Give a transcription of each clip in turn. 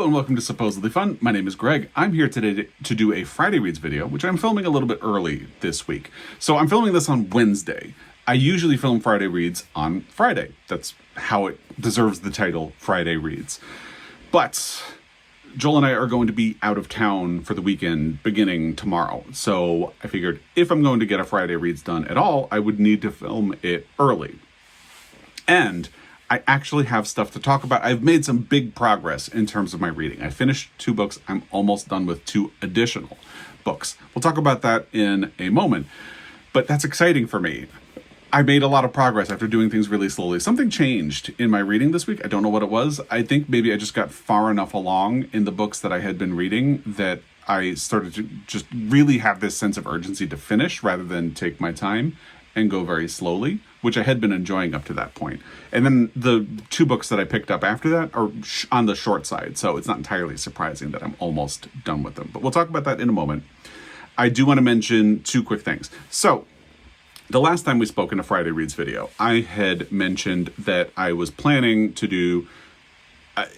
and welcome to Supposedly Fun. My name is Greg. I'm here today to do a Friday Reads video, which I'm filming a little bit early this week. So I'm filming this on Wednesday. I usually film Friday Reads on Friday. That's how it deserves the title, Friday Reads. But Joel and I are going to be out of town for the weekend beginning tomorrow. So I figured if I'm going to get a Friday Reads done at all, I would need to film it early. And I actually have stuff to talk about. I've made some big progress in terms of my reading. I finished 2 books. I'm almost done with 2 additional books. We'll talk about that in a moment, but that's exciting for me. I made a lot of progress after doing things really slowly. Something changed in my reading this week. I don't know what it was. I think maybe I just got far enough along in the books that I had been reading that I started to just really have this sense of urgency to finish rather than take my time and go very slowly, which I had been enjoying up to that point. And then the 2 books that I picked up after that are on the short side, so it's not entirely surprising that I'm almost done with them. But we'll talk about that in a moment. I do want to mention 2 quick things. So, the last time we spoke in a Friday Reads video, I had mentioned that I was planning to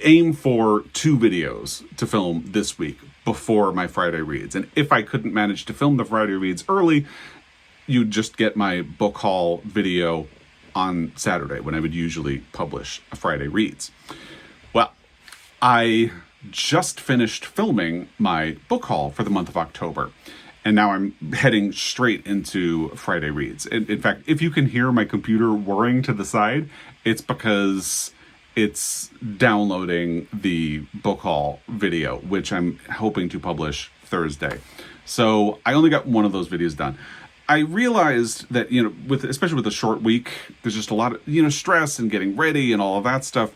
aim for 2 videos to film this week before my Friday Reads. And if I couldn't manage to film the Friday Reads early, you'd just get my book haul video on Saturday when I would usually publish a Friday Reads. Well, I just finished filming my book haul for the month of October, and now I'm heading straight into Friday Reads. In fact, if you can hear my computer whirring to the side, it's because it's downloading the book haul video, which I'm hoping to publish Thursday. So I only got one of those videos done. I realized that, especially with a short week, there's just a lot of, stress and getting ready and all of that stuff.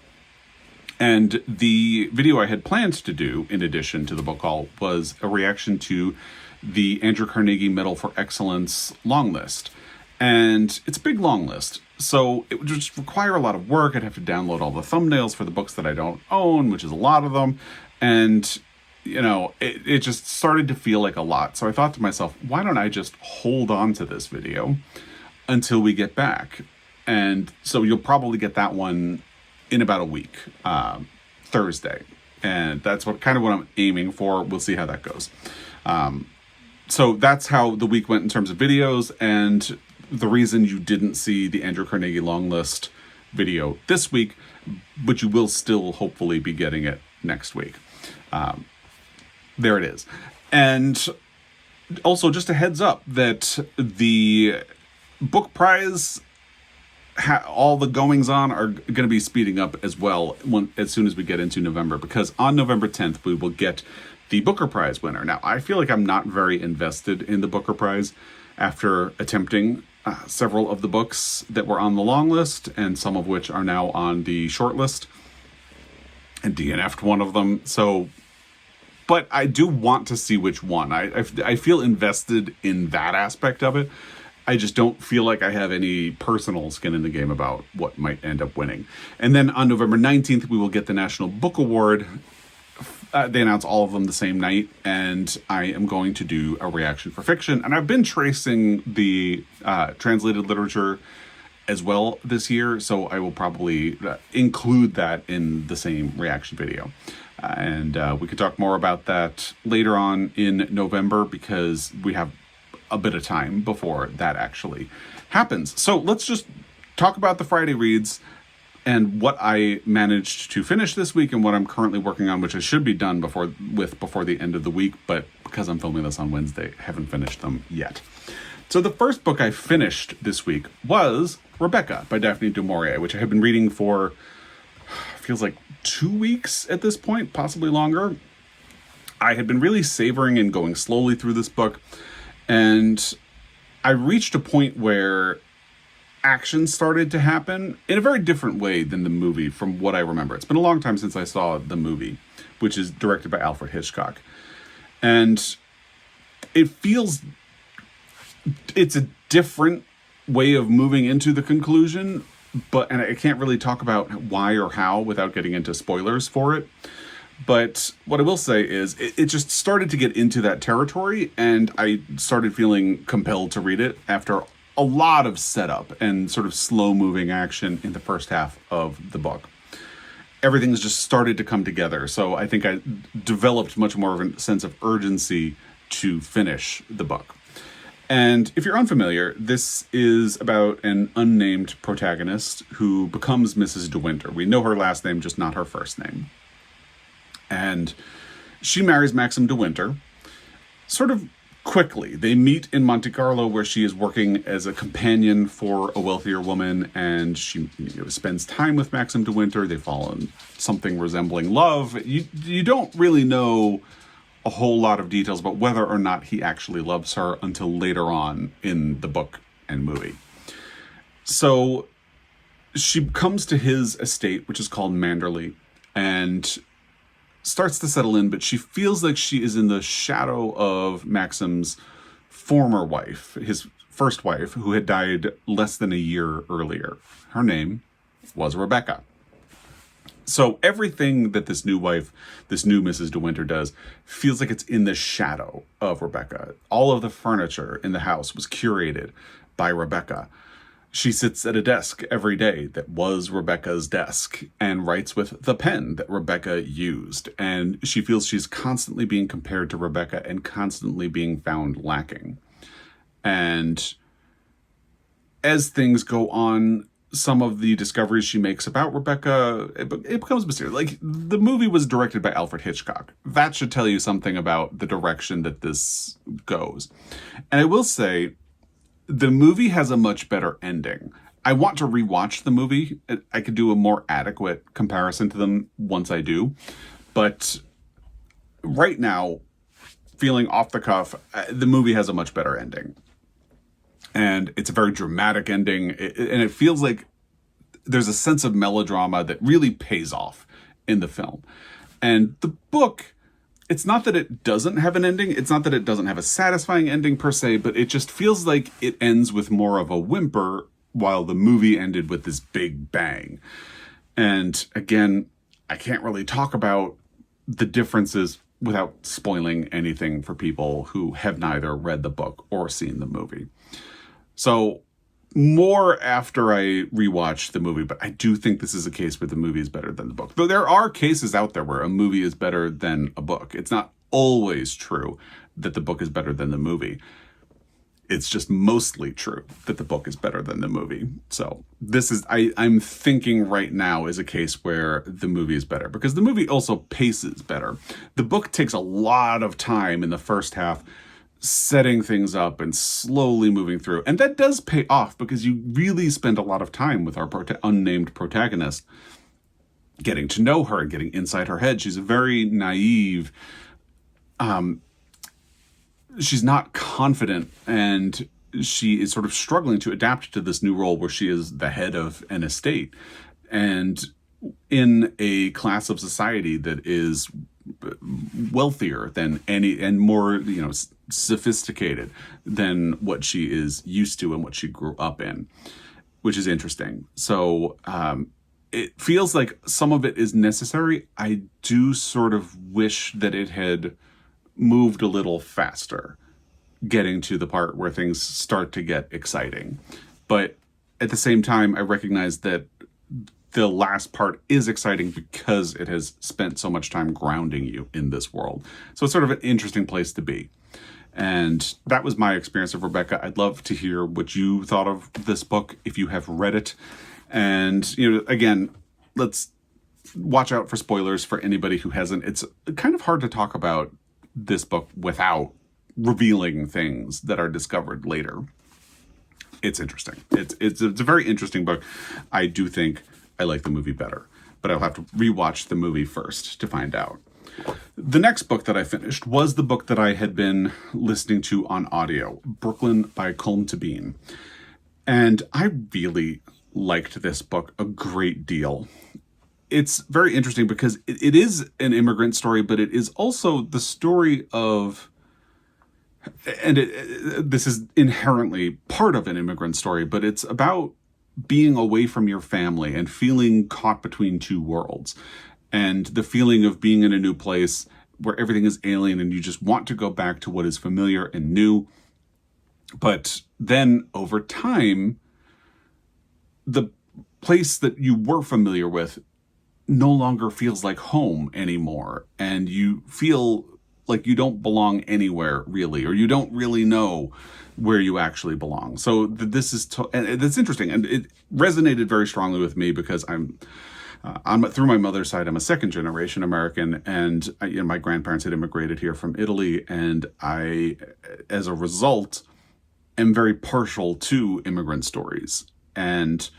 And the video I had planned to do, in addition to the book haul, was a reaction to the Andrew Carnegie Medal for Excellence long list. And it's a big long list, so it would just require a lot of work. I'd have to download all the thumbnails for the books that I don't own, which is a lot of them. And it just started to feel like a lot. So I thought to myself, why don't I just hold on to this video until we get back? And so you'll probably get that one in about a week, Thursday. And that's what I'm aiming for. We'll see how that goes. So that's how the week went in terms of videos. And the reason you didn't see the Andrew Carnegie long list video this week, but you will still hopefully be getting it next week. There it is. And also just a heads up that the book prize, all the goings on are going to be speeding up as well as soon as we get into November, because on November 10th, we will get the Booker Prize winner. Now, I feel like I'm not very invested in the Booker Prize after attempting several of the books that were on the long list, and some of which are now on the short list, and DNF'd one of them. But I do want to see which one. I feel invested in that aspect of it. I just don't feel like I have any personal skin in the game about what might end up winning. And then on November 19th, we will get the National Book Award. They announce all of them the same night, and I am going to do a reaction for fiction. And I've been tracing the translated literature as well this year, so I will probably include that in the same reaction video. And we could talk more about that later on in November, because we have a bit of time before that actually happens. So let's just talk about the Friday Reads and what I managed to finish this week and what I'm currently working on, which I should be done before the end of the week, but because I'm filming this on Wednesday, I haven't finished them yet. So the first book I finished this week was Rebecca by Daphne du Maurier, which I have been reading for, feels like 2 weeks at this point, possibly longer. I had been really savoring and going slowly through this book, and I reached a point where action started to happen in a very different way than the movie from what I remember. It's been a long time since I saw the movie, which is directed by Alfred Hitchcock. And it's a different way of moving into the conclusion, and I can't really talk about why or how without getting into spoilers for it. But what I will say is it just started to get into that territory, and I started feeling compelled to read it after a lot of setup and sort of slow-moving action in the first half of the book. everything's just started to come together. So I think I developed much more of a sense of urgency to finish the book. And if you're unfamiliar, this is about an unnamed protagonist who becomes Mrs. De Winter. We know her last name, just not her first name. And she marries Maxim De Winter sort of quickly. They meet in Monte Carlo, where she is working as a companion for a wealthier woman, and she spends time with Maxim De Winter. They fall in something resembling love. You don't really know a whole lot of details about whether or not he actually loves her until later on in the book and movie. So she comes to his estate, which is called Manderley, and starts to settle in, but she feels like she is in the shadow of Maxim's former wife, his first wife, who had died less than a year earlier. Her name was Rebecca. So everything that this new wife, this new Mrs. De Winter does, feels like it's in the shadow of Rebecca. All of the furniture in the house was curated by Rebecca. She sits at a desk every day that was Rebecca's desk and writes with the pen that Rebecca used. And she feels she's constantly being compared to Rebecca and constantly being found lacking. And as things go on, some of the discoveries she makes about Rebecca, it becomes mysterious. Like, the movie was directed by Alfred Hitchcock. That should tell you something about the direction that this goes. And I will say, the movie has a much better ending. I want to rewatch the movie. I could do a more adequate comparison to them once I do. But right now, feeling off the cuff, the movie has a much better ending. And it's a very dramatic ending. And it feels like there's a sense of melodrama that really pays off in the film. And the book, it's not that it doesn't have an ending. It's not that it doesn't have a satisfying ending per se, but it just feels like it ends with more of a whimper, while the movie ended with this big bang. And again, I can't really talk about the differences without spoiling anything for people who have neither read the book or seen the movie. So more after I rewatch the movie, but I do think this is a case where the movie is better than the book. Though there are cases out there where a movie is better than a book. It's not always true that the book is better than the movie. It's just mostly true that the book is better than the movie. So this is, I'm thinking right now is a case where the movie is better, because the movie also paces better. The book takes a lot of time in the first half, setting things up and slowly moving through. And that does pay off, because you really spend a lot of time with our unnamed protagonist, getting to know her and getting inside her head. She's a very naive, she's not confident, and she is sort of struggling to adapt to this new role where she is the head of an estate. And in a class of society that is wealthier than any, and more, sophisticated than what she is used to and what she grew up in, which is interesting. So it feels like some of it is necessary. I do sort of wish that it had moved a little faster, getting to the part where things start to get exciting. But at the same time, I recognize that the last part is exciting because it has spent so much time grounding you in this world. So it's sort of an interesting place to be. And that was my experience of Rebecca. I'd love to hear what you thought of this book if you have read it. And, again, let's watch out for spoilers for anybody who hasn't. It's kind of hard to talk about this book without revealing things that are discovered later. It's interesting. It's a very interesting book. I do think I like the movie better, but I'll have to rewatch the movie first to find out. The next book that I finished was the book that I had been listening to on audio, Brooklyn by Colm Tabine. And I really liked this book a great deal. It's very interesting because it is an immigrant story, but it is also the story of, and this is inherently part of an immigrant story, but it's about being away from your family and feeling caught between two worlds, and the feeling of being in a new place where everything is alien and you just want to go back to what is familiar and new. But then over time, the place that you were familiar with no longer feels like home anymore. And you feel like you don't belong anywhere really, or you don't really know where you actually belong. So this is, and it's interesting. And it resonated very strongly with me because I'm through my mother's side, I'm a second generation American, and my grandparents had immigrated here from Italy. And I, as a result, am very partial to immigrant stories. And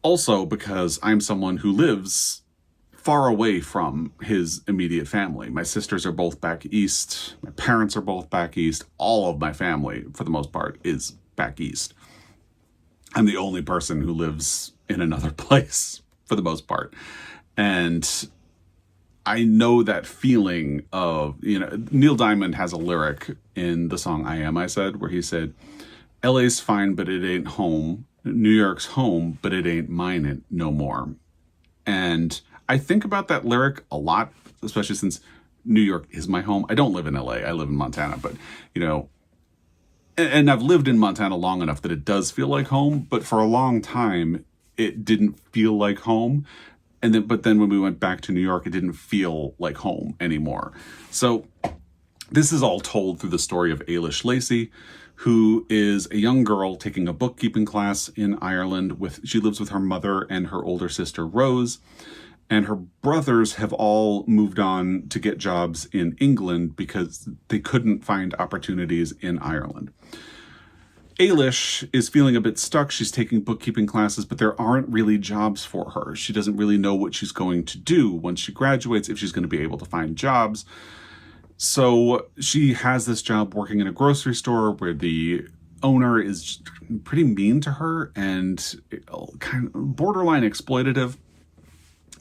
also because I'm someone who lives far away from his immediate family. My sisters are both back east. My parents are both back east. All of my family, for the most part, is back east. I'm the only person who lives in another place, for the most part. And I know that feeling of, Neil Diamond has a lyric in the song I Am, I Said, where he said, LA's fine, but it ain't home. New York's home, but it ain't mine no more. And I think about that lyric a lot, especially since New York is my home. I don't live in LA. I live in Montana, but, and I've lived in Montana long enough that it does feel like home, but for a long time, it didn't feel like home. But then when we went back to New York, it didn't feel like home anymore. So this is all told through the story of Ailish Lacey, who is a young girl taking a bookkeeping class in Ireland. She lives with her mother and her older sister, Rose. And her brothers have all moved on to get jobs in England because they couldn't find opportunities in Ireland. Ailish is feeling a bit stuck. She's taking bookkeeping classes, but there aren't really jobs for her. She doesn't really know what she's going to do once she graduates, if she's going to be able to find jobs. So she has this job working in a grocery store where the owner is pretty mean to her and kind of borderline exploitative,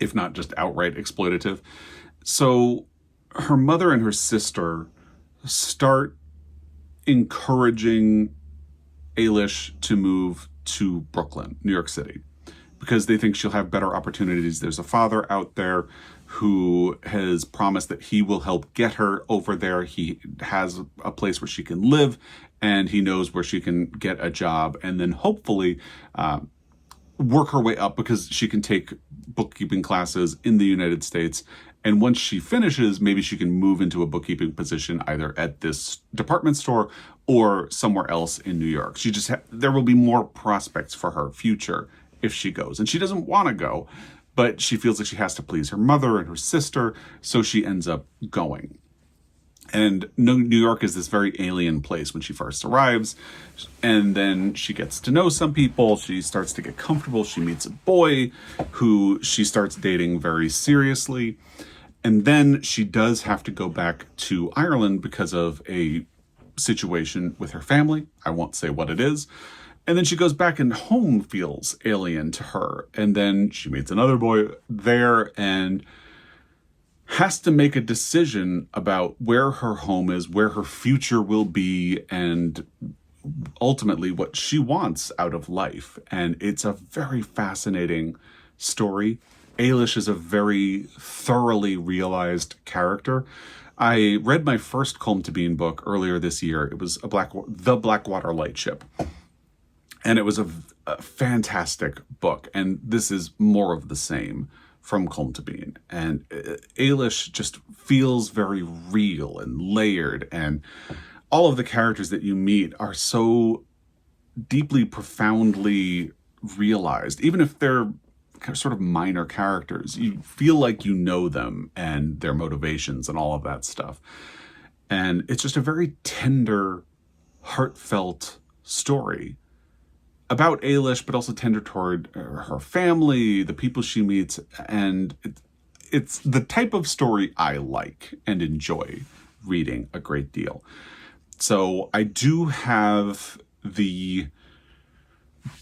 if not just outright exploitative. So her mother and her sister start encouraging Ailish to move to Brooklyn, New York City, because they think she'll have better opportunities. There's a father out there who has promised that he will help get her over there. He has a place where she can live, and he knows where she can get a job, and then hopefully work her way up, because she can take bookkeeping classes in the United States. And once she finishes, maybe she can move into a bookkeeping position either at this department store or somewhere else in New York. There will be more prospects for her future if she goes. And she doesn't want to go, but she feels like she has to please her mother and her sister, so she ends up going. And New York is this very alien place when she first arrives. And then she gets to know some people. She starts to get comfortable. She meets a boy who she starts dating very seriously. And then she does have to go back to Ireland because of a situation with her family. I won't say what it is. And then she goes back, and home feels alien to her. And then she meets another boy there and has to make a decision about where her home is, where her future will be, and ultimately what she wants out of life. And it's a very fascinating story. Ailish is a very thoroughly realized character. I read my first Colm Tóibín book earlier this year. It was The Blackwater Lightship. And it was a fantastic book. And this is more of the same from Colm Tóibín. And Ailish just feels very real and layered. And all of the characters that you meet are so deeply, profoundly realized. Even if they're sort of minor characters, you feel like you know them and their motivations and all of that stuff. And it's just a very tender, heartfelt story about Ailish, but also tender toward her family, the people she meets. And it's the type of story I like and enjoy reading a great deal. So I do have the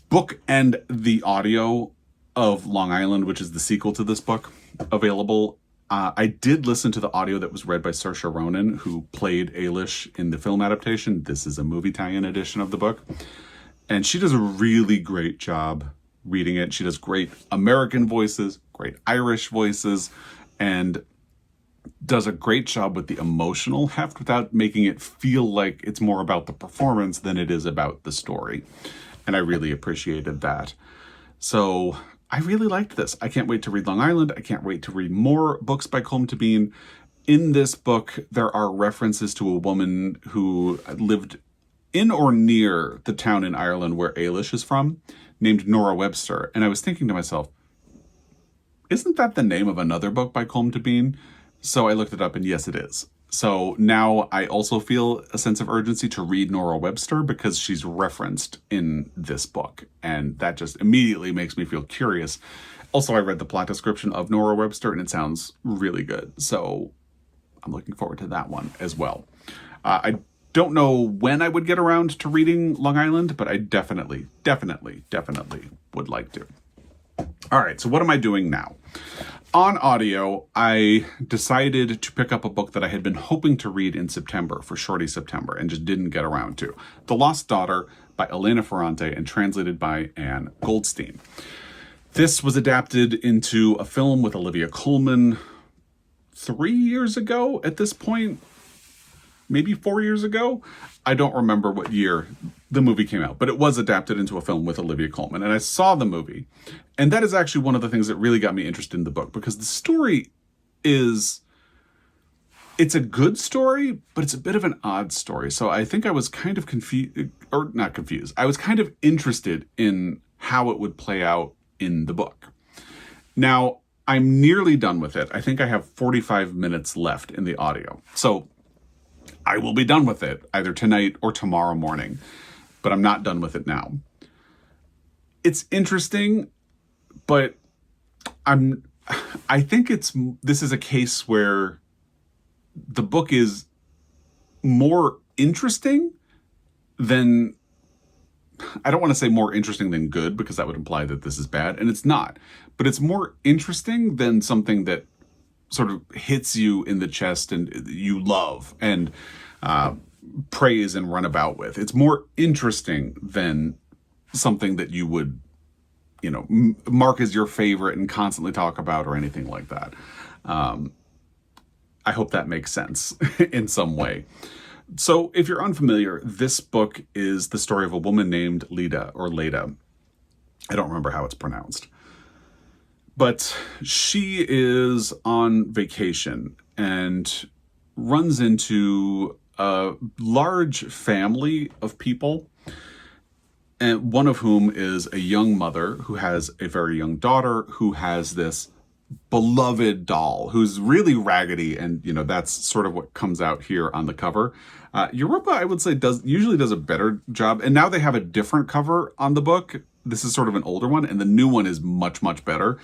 book and the audio of Long Island, which is the sequel to this book, available. I did listen to the audio that was read by Saoirse Ronan, who played Ailish in the film adaptation. This is a movie tie-in edition of the book. And she does a really great job reading it. She does great American voices, great Irish voices, and does a great job with the emotional heft without making it feel like it's more about the performance than it is about the story. And I really appreciated that. So I really liked this. I can't wait to read Long Island. I can't wait to read more books by Colm Tabine. In this book, there are references to a woman who lived in or near the town in Ireland where Ailish is from, named Nora Webster. And I was thinking to myself, isn't that the name of another book by Colm Tabine? So I looked it up, and yes, it is. So now I also feel a sense of urgency to read Nora Webster because she's referenced in this book. And that just immediately makes me feel curious. Also, I read the plot description of Nora Webster, and it sounds really good. So I'm looking forward to that one as well. I don't know when I would get around to reading Long Island, but I definitely would like to. All right, so what am I doing now? On audio, I decided to pick up a book that I had been hoping to read in September, for Shorty September, and just didn't get around to. The Lost Daughter by Elena Ferrante and translated by Anne Goldstein. This was adapted into a film with Olivia Colman 3 years ago at this point, maybe 4 years ago. I don't remember what year the movie came out, but it was adapted into a film with Olivia Colman. And I saw the movie. And that is actually one of the things that really got me interested in the book, because the story it's a good story, but it's a bit of an odd story. So I think I was kind of confused, or not confused. I was kind of interested in how it would play out in the book. Now, I'm nearly done with it. I think I have 45 minutes left in the audio. So I will be done with it either tonight or tomorrow morning, but I'm not done with it now. It's interesting, but I think this is a case where the book is more interesting than, I don't want to say more interesting than good, because that would imply that this is bad, and it's not. But it's more interesting than something that sort of hits you in the chest and you love and praise and run about with. It's more interesting than something that you would, mark as your favorite and constantly talk about or anything like that. I hope that makes sense in some way. So if you're unfamiliar, this book is the story of a woman named Leda, or Leda. I don't remember how it's pronounced. But she is on vacation and runs into a large family of people, and one of whom is a young mother who has a very young daughter who has this beloved doll who's really raggedy, and that's sort of what comes out here on the cover. Europa, I would say, usually does a better job, and now they have a different cover on the book. This is sort of an older one, and the new one is much better.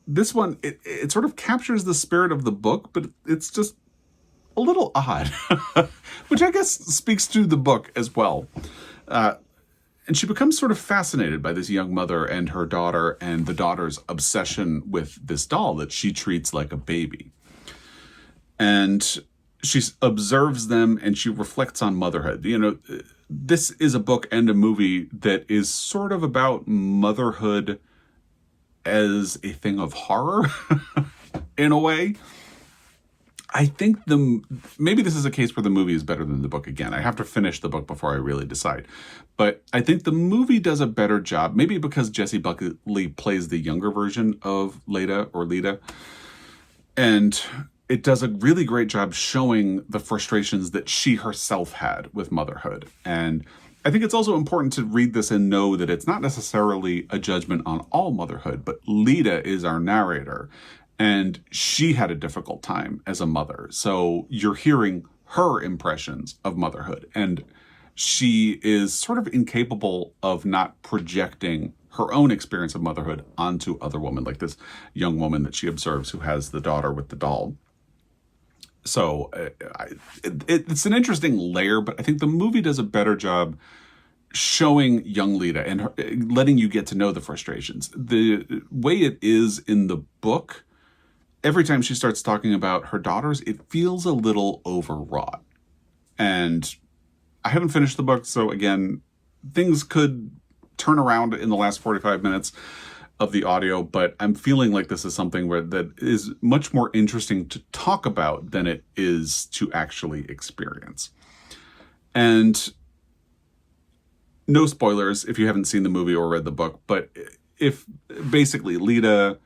This one, it sort of captures the spirit of the book, but it's just a little odd, which I guess speaks to the book as well. And she becomes sort of fascinated by this young mother and her daughter, and the daughter's obsession with this doll that she treats like a baby. And she observes them, and she reflects on motherhood. This is a book and a movie that is sort of about motherhood as a thing of horror, in a way. I think maybe this is a case where the movie is better than the book again. I have to finish the book before I really decide. But I think the movie does a better job, maybe because Jessie Buckley plays the younger version of Leda, or Leda. And it does a really great job showing the frustrations that she herself had with motherhood. And I think it's also important to read this and know that it's not necessarily a judgment on all motherhood, but Leda is our narrator, and she had a difficult time as a mother. So you're hearing her impressions of motherhood, and she is sort of incapable of not projecting her own experience of motherhood onto other women, like this young woman that she observes who has the daughter with the doll. So it's an interesting layer, but I think the movie does a better job showing young Leda and letting you get to know the frustrations. The way it is in the book, every time she starts talking about her daughters, it feels a little overwrought. And I haven't finished the book, so again, things could turn around in the last 45 minutes of the audio, but I'm feeling like this is something that is much more interesting to talk about than it is to actually experience. And no spoilers if you haven't seen the movie or read the book, but if basically Lita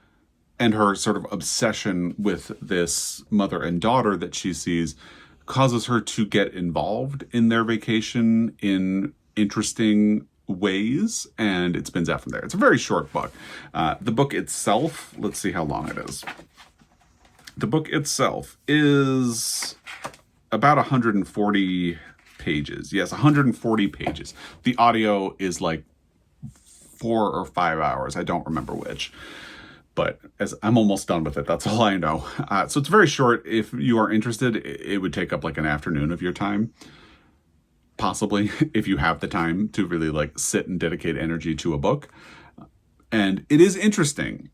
and her sort of obsession with this mother and daughter that she sees causes her to get involved in their vacation in interesting ways, and it spins out from there. It's a very short book. The book itself, let's see how long it is. The book itself is about 140 pages. Yes, 140 pages. The audio is like 4 or 5 hours. I don't remember which. But as I'm almost done with it, that's all I know. So it's very short. If you are interested, it would take up like an afternoon of your time. Possibly, if you have the time to really like sit and dedicate energy to a book. And it is interesting.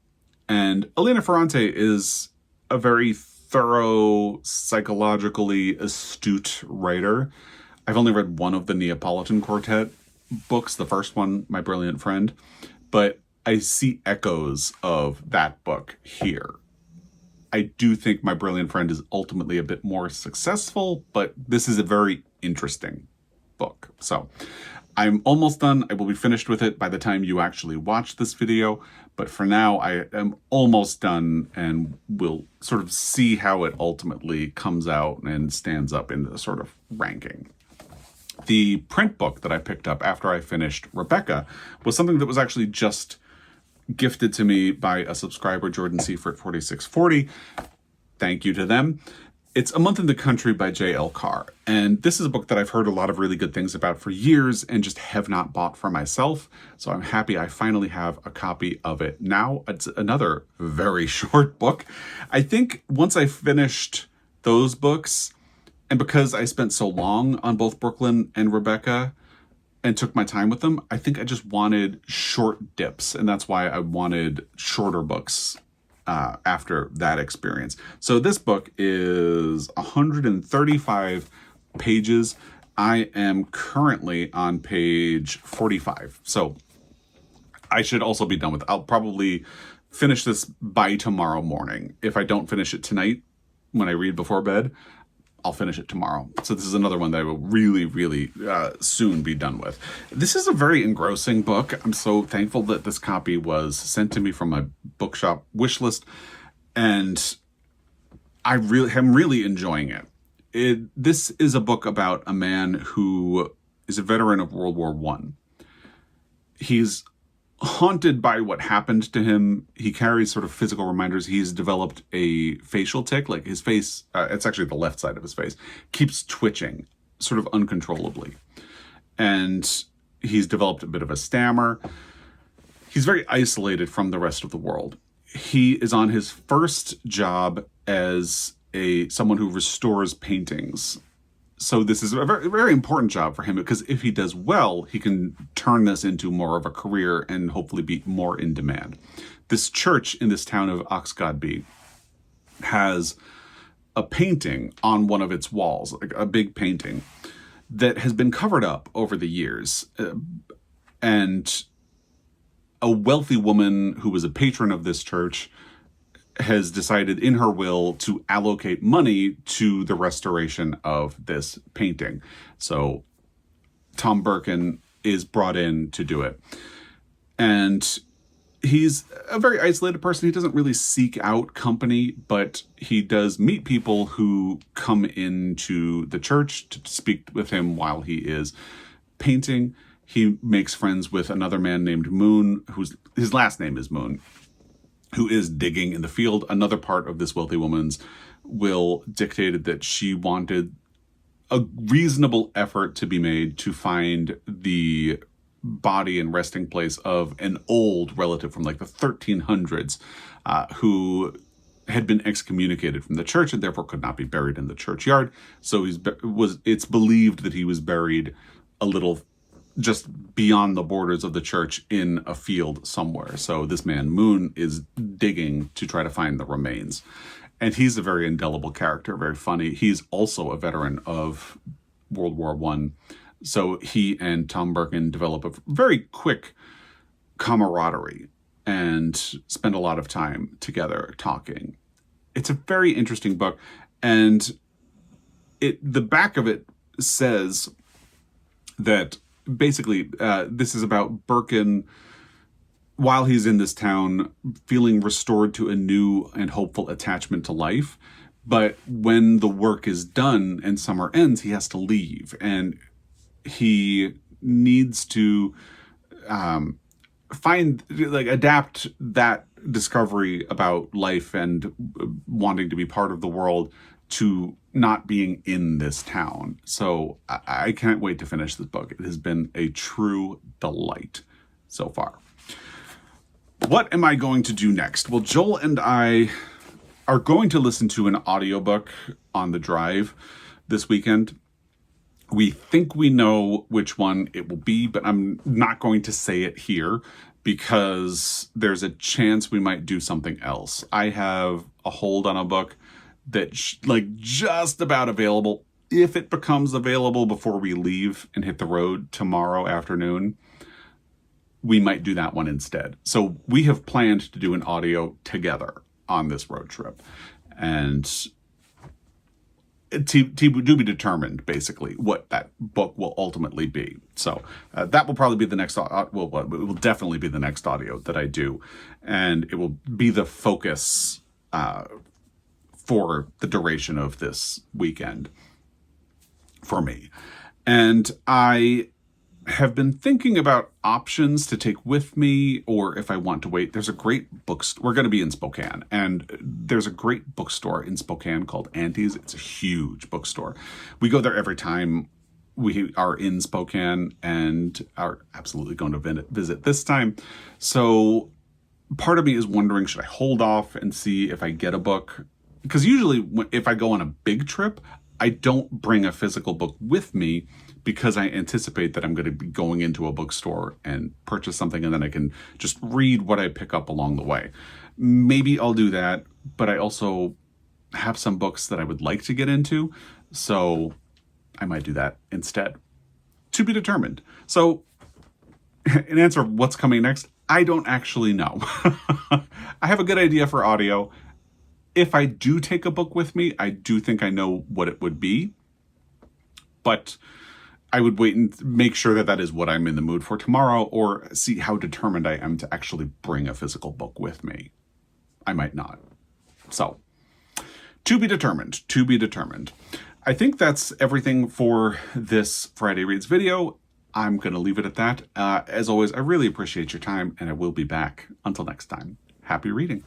And Elena Ferrante is a very thorough, psychologically astute writer. I've only read one of the Neapolitan Quartet books, the first one, My Brilliant Friend, but I see echoes of that book here. I do think My Brilliant Friend is ultimately a bit more successful, but this is a very interesting book. So I'm almost done. I will be finished with it by the time you actually watch this video. But for now, I am almost done, and we'll sort of see how it ultimately comes out and stands up in the sort of ranking. The print book that I picked up after I finished Rebecca was something that was actually just gifted to me by a subscriber, Jordan Seifert 4640. Thank you to them. It's A Month in the Country by J.L. Carr. And this is a book that I've heard a lot of really good things about for years and just have not bought for myself. So I'm happy I finally have a copy of it now. It's another very short book. I think once I finished those books, and because I spent so long on both Brooklyn and Rebecca and took my time with them, I think I just wanted short dips. And that's why I wanted shorter books after that experience. So this book is 135 pages. I am currently on page 45. So I should also be done with it. I'll probably finish this by tomorrow morning. If I don't finish it tonight when I read before bed, I'll finish it tomorrow. So this is another one that I will really, really soon be done with. This is a very engrossing book. I'm so thankful that this copy was sent to me from my bookshop wish list, and I'm really enjoying it. This is a book about a man who is a veteran of World War I. He's haunted by what happened to him. He carries sort of physical reminders. He's developed a facial tic, like his face, it's actually the left side of his face, keeps twitching sort of uncontrollably. And he's developed a bit of a stammer. He's very isolated from the rest of the world. He is on his first job as someone who restores paintings. So this is a very, very important job for him, because if he does well, he can turn this into more of a career and hopefully be more in demand. This church in this town of Oxgodby has a painting on one of its walls, like a big painting that has been covered up over the years. And a wealthy woman who was a patron of this church has decided in her will to allocate money to the restoration of this painting. So Tom Birkin is brought in to do it. And he's a very isolated person. He doesn't really seek out company, but he does meet people who come into the church to speak with him while he is painting. He makes friends with another man named Moon, his last name is Moon, who is digging in the field. Another part of this wealthy woman's will dictated that she wanted a reasonable effort to be made to find the body and resting place of an old relative from like the 1300s who had been excommunicated from the church and therefore could not be buried in the churchyard. So it's believed that he was buried a little just beyond the borders of the church in a field somewhere. So this man, Moon, is digging to try to find the remains. And he's a very indelible character, very funny. He's also a veteran of World War I. So he and Tom Birkin develop a very quick camaraderie and spend a lot of time together talking. It's a very interesting book. And the back of it says that basically, this is about Birkin while he's in this town, feeling restored to a new and hopeful attachment to life. But when the work is done and summer ends, he has to leave, and he needs to adapt that discovery about life and wanting to be part of the world to not being in this town. So I can't wait to finish this book. It has been a true delight so far. What am I going to do next? Well, Joel and I are going to listen to an audiobook on the drive this weekend. We think we know which one it will be, but I'm not going to say it here because there's a chance we might do something else. I have a hold on a book that's just about available. If it becomes available before we leave and hit the road tomorrow afternoon, we might do that one instead. So we have planned to do an audio together on this road trip. And to be determined, basically, what that book will ultimately be. So that will probably be the next, it will definitely be the next audio that I do. And it will be the focus for the duration of this weekend for me. And I have been thinking about options to take with me, or if I want to wait. There's a great bookstore. We're going to be in Spokane, and there's a great bookstore in Spokane called Auntie's. It's a huge bookstore. We go there every time we are in Spokane and are absolutely going to visit this time. So part of me is wondering, should I hold off and see if I get a book? Because usually if I go on a big trip, I don't bring a physical book with me because I anticipate that I'm going to be going into a bookstore and purchase something, and then I can just read what I pick up along the way. Maybe I'll do that, but I also have some books that I would like to get into, so I might do that instead. To be determined. So, in answer of what's coming next, I don't actually know. I have a good idea for audio. If I do take a book with me, I do think I know what it would be, but I would wait and make sure that that is what I'm in the mood for tomorrow, or see how determined I am to actually bring a physical book with me. I might not. So, to be determined, to be determined. I think that's everything for this Friday Reads video. I'm going to leave it at that. As always, I really appreciate your time, and I will be back. Until next time, happy reading.